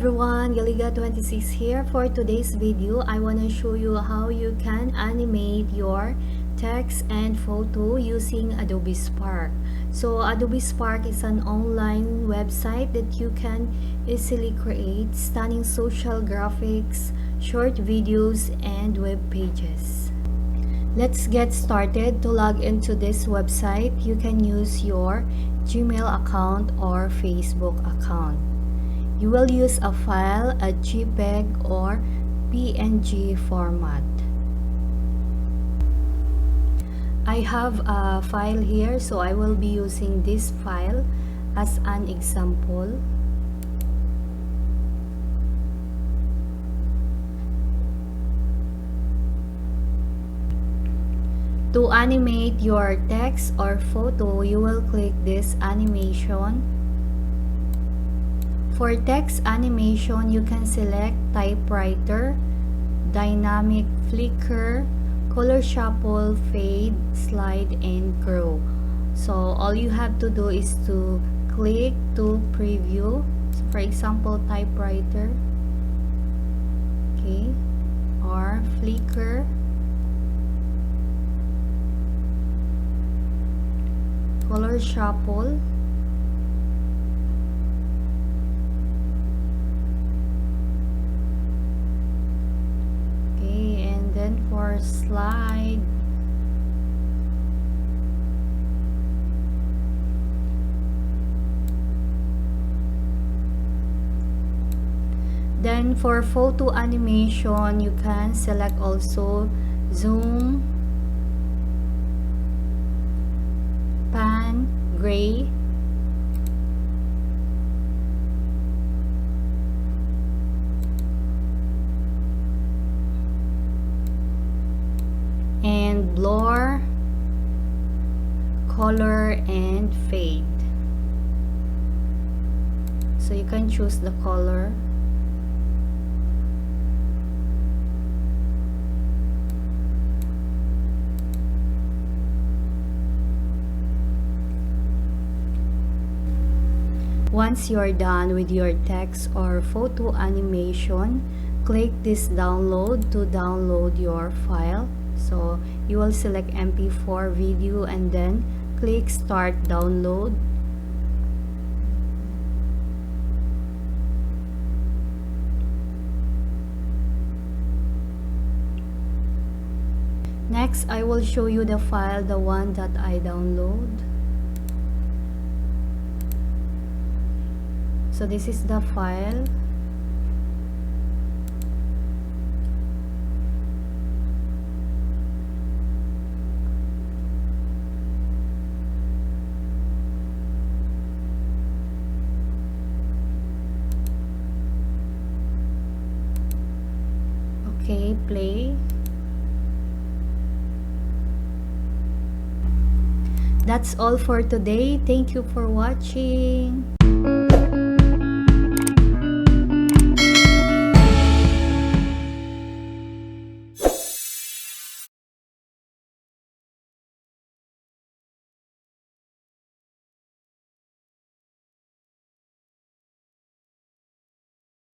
everyone, Galiga26 here. For today's video, I want to show you how you can animate your text and photo using Adobe Spark. So Adobe Spark is an online website that you can easily create stunning social graphics, short videos, and web pages. Let's get started. To log into this website, you can use your Gmail account or Facebook account. You will use a file, a JPEG or PNG format. I have a file here, so I will be using this file as an example. To animate your text or photo, you will click this animation. For text animation, you can select typewriter, dynamic flicker, color shuffle, fade, slide, and grow. So all you have to do is to click to preview. So for example, typewriter, okay, or flicker, color shuffle, okay, and then for slide, then for photo animation, you can select also zoom, pan, gray, and blur, color, and fade. So you can choose the color. Once you're done with your text or photo animation, click this download to download your file. So you will select MP4 video and then click start download. Next, I will show you the file, the one that I download. So this is the file. Okay, play. That's all for today. Thank you for watching.